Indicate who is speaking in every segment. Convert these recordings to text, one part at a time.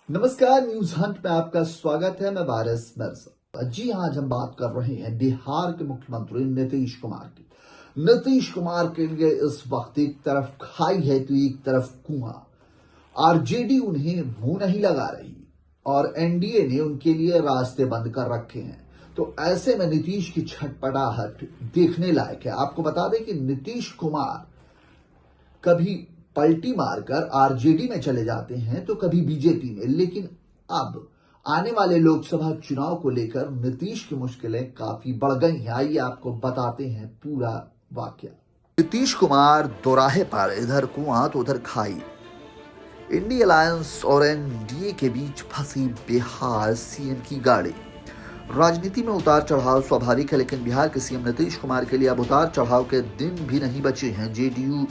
Speaker 1: नमस्कार, news Hunt में आपका स्वागत है। मैं वारिस मिर्जा। जी हाँ, आज हम बात कर रहे हैं बिहार के मुख्यमंत्री नीतीश कुमार की। नीतीश कुमार के लिए इस वक्त एक तरफ खाई है तो एक तरफ कुआं। आरजेडी उन्हें मुंह नहीं लगा रही और एनडीए ने उनके लिए रास्ते बंद कर रखे हैं। तो ऐसे में नीतीश की छटपटाहट देखने लायक है। आपको बता दें कि नीतीश कुमार कभी पलटी मारकर आरजेडी में चले जाते हैं तो कभी बीजेपी में, लेकिन अब आने वाले लोकसभा चुनाव को लेकर नीतीश की मुश्किलें काफी बढ़ गई हैं। आइए आपको बताते हैं पूरा वाकया। नीतीश कुमार दोराहे पर, इधर कुआं तो उधर खाई। इंडिया अलायंस और एनडीए के बीच फंसी बिहार सीएम की गाड़ी। राजनीति में उतार चढ़ाव स्वाभाविक है, लेकिन बिहार के सीएम नीतीश कुमार के लिए अब उतार चढ़ाव के दिन भी नहीं बचे हैं। जेडीयू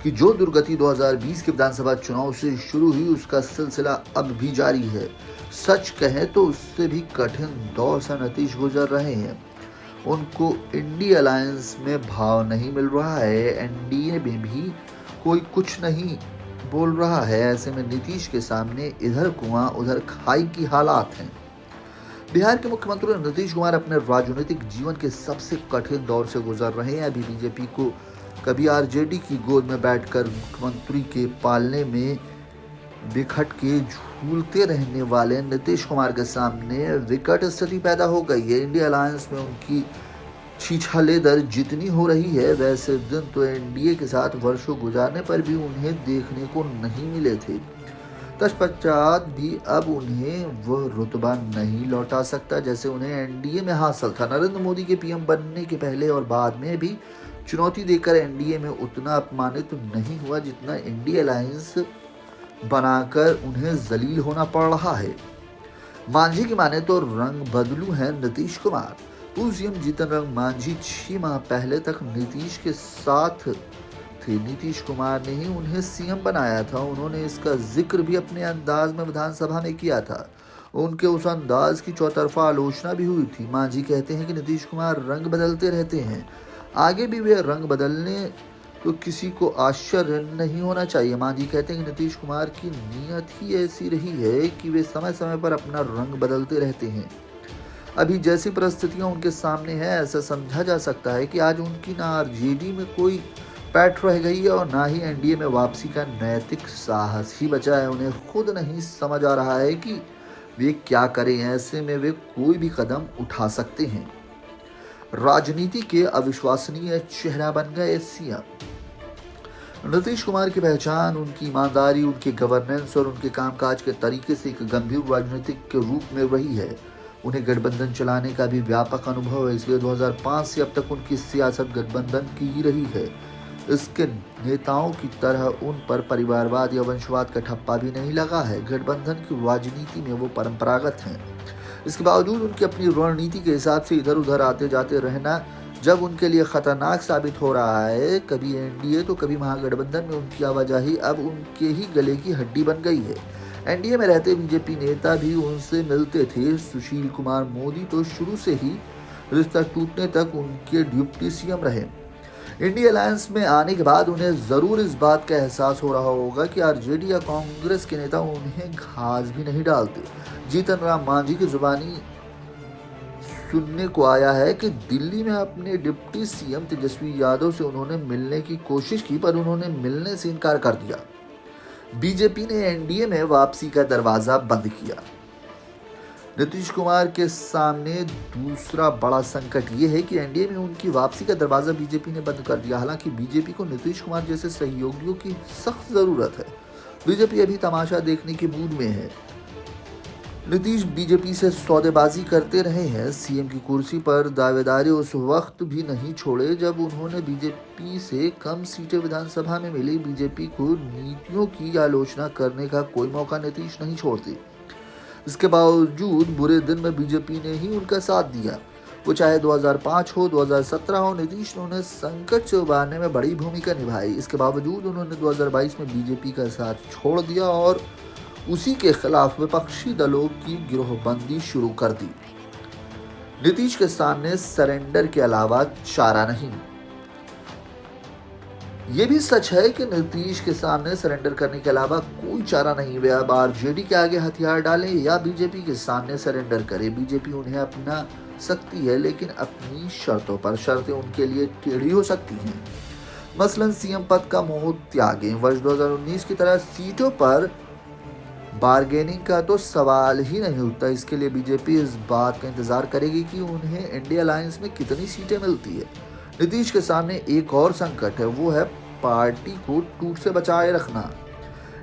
Speaker 1: की जो दुर्गति 2020 के विधानसभा चुनाव से शुरू हुई, उसका सिलसिला अब भी जारी है। सच कहें तो उससे भी कठिन दौर से नीतीश गुजर रहे हैं। उनको इंडिया अलायंस में भाव नहीं मिल रहा है, एनडीए में भी कोई कुछ नहीं बोल रहा है। ऐसे में नीतीश के सामने इधर कुआं उधर खाई की हालात हैं। बिहार के मुख्यमंत्री नीतीश कुमार अपने राजनीतिक जीवन के सबसे कठिन दौर से गुजर रहे हैं। अभी बीजेपी को कभी आरजेडी की गोद में बैठकर मुख्यमंत्री के पालने में बिखट के झूलते रहने वाले नीतीश कुमार के सामने विकट स्थिति पैदा हो गई है। इंडिया अलायंस में उनकी छीछालेदर जितनी हो रही है, वैसे दिन तो एनडीए के साथ वर्षों गुजारने पर भी उन्हें देखने को नहीं मिले थे। तत्पश्चात भी अब उन्हें वह रुतबा नहीं लौटा सकता जैसे उन्हें एनडीए में हासिल था। नरेंद्र मोदी के पीएम बनने के पहले और बाद में भी चुनौती देकर एनडीए में उतना अपमानित नहीं हुआ जितना इंडिया अलायंस बनाकर उन्हें जलील होना पड़ रहा है। मांझी की माने तो रंग बदलू हैं नीतीश कुमार। पूर्व सीएम जीतन राम मांझी 6 माह पहले तक नीतीश के साथ थे। नीतीश कुमार ने ही उन्हें सीएम बनाया था। उन्होंने इसका जिक्र भी अपने अंदाज में विधानसभा में किया था। उनके उस अंदाज की चौतरफा आलोचना भी हुई थी। मांझी कहते हैं कि नीतीश कुमार रंग बदलते रहते हैं, आगे भी वे रंग बदलने तो किसी को आश्चर्य नहीं होना चाहिए। मांझी कहते हैं कि नीतीश कुमार की नीयत ही ऐसी रही है कि वे समय समय पर अपना रंग बदलते रहते हैं। अभी जैसी परिस्थितियां उनके सामने है, ऐसा समझा जा सकता है कि आज उनकी ना आरजेडी में कोई पैठ रह गई है और ना ही एनडीए में वापसी का नैतिक साहस ही बचा है। उन्हें खुद नहीं समझ आ रहा है कि वे क्या करें। ऐसे में वे कोई भी कदम उठा सकते हैं। राजनीति के अविश्वसनीय चेहरा बन गए सीएम। नीतीश कुमार की पहचान उनकी ईमानदारी, उनके गवर्नेंस और उनके कामकाज के तरीके से एक गंभीर राजनीतिक के रूप में रही है। उन्हें गठबंधन चलाने का भी व्यापक अनुभव है, इसलिए 2005 से अब तक उनकी सियासत गठबंधन की ही रही है। इसके नेताओं की तरह उन पर परिवारवाद या वंशवाद का ठप्पा भी नहीं लगा है। गठबंधन की राजनीति में वो परंपरागत हैं। इसके बावजूद उनकी अपनी रणनीति के हिसाब से इधर उधर आते जाते रहना जब उनके लिए खतरनाक साबित हो रहा है, कभी एनडीए तो कभी महागठबंधन में उनकी आवाजाही अब उनके ही गले की हड्डी बन गई है। एनडीए में रहते बीजेपी नेता भी उनसे मिलते थे। सुशील कुमार मोदी तो शुरू से ही रिश्ता टूटने तक उनके डिप्टी सीएम रहे। इंडिया अलायंस में आने के बाद उन्हें जरूर इस बात का एहसास हो रहा होगा कि आरजेडी या कांग्रेस के नेता उन्हें घास भी नहीं डालते। जीतन राम मांझी की जुबानी सुनने को आया है कि दिल्ली में अपने डिप्टी सीएम तेजस्वी यादव से उन्होंने मिलने की कोशिश की, पर उन्होंने मिलने से इनकार कर दिया। बीजेपी ने एनडीए में वापसी का दरवाजा बंद किया। नीतीश कुमार के सामने दूसरा बड़ा संकट ये है कि एनडीए में उनकी वापसी का दरवाजा बीजेपी ने बंद कर दिया। हालांकि बीजेपी को नीतीश कुमार जैसे सहयोगियों की सख्त जरूरत है। बीजेपी अभी तमाशा देखने के मूड में है। नीतीश बीजेपी से सौदेबाजी करते रहे हैं। सीएम की कुर्सी पर दावेदारी उस वक्त भी नहीं छोड़े जब उन्होंने बीजेपी से कम सीटें विधानसभा में मिली। बीजेपी को नीतियों की आलोचना करने का कोई मौका नीतीश नहीं छोड़ते। इसके बावजूद बुरे दिन में बीजेपी ने ही उनका साथ दिया। वो चाहे 2005 हो, 2017 हो, नीतीश ने उन्हें संकट से उबारने में बड़ी भूमिका निभाई। इसके बावजूद उन्होंने 2022 में बीजेपी का साथ छोड़ दिया और उसी के खिलाफ विपक्षी दलों की गिरोहबंदी शुरू कर दी। नीतीश के सामने सरेंडर के अलावा चारा नहीं। ये भी सच है कि नीतीश के सामने सरेंडर करने के अलावा कोई चारा नहीं। वे अब आरजेडी के आगे हथियार डालें या बीजेपी के सामने सरेंडर करे। बीजेपी उन्हें अपना सकती है, लेकिन अपनी शर्तों पर। शर्तें उनके लिए टेढ़ी हो सकती हैं। मसलन सीएम पद का मोह त्यागें। वर्ष 2019 की तरह सीटों पर बार्गेनिंग का तो सवाल ही नहीं उठता। इसके लिए बीजेपी इस बात का इंतजार करेगी कि उन्हें इंडिया अलायंस में कितनी सीटें मिलती है। नीतीश के सामने एक और संकट है, वो है पार्टी को टूट से बचाए रखना।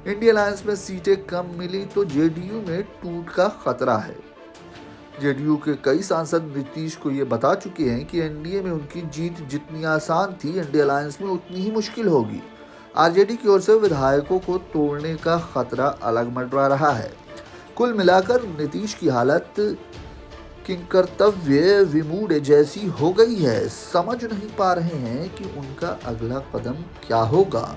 Speaker 1: इंडिया अलायंस में सीटें कम मिली तो जेडीयू में टूट का खतरा है। जेडीयू के कई सांसद नीतीश को ये बता चुके हैं कि एनडीए में उनकी जीत जितनी आसान थी, इंडिया अलायंस में उतनी ही मुश्किल होगी। आरजेडी की ओर से विधायकों को तोड़ने का खतरा अलग मंडरा रहा है। कुल मिलाकर नीतीश की हालत किंकर्तव्य विमूढ़ जैसी हो गई है। समझ नहीं पा रहे हैं कि उनका अगला कदम क्या होगा।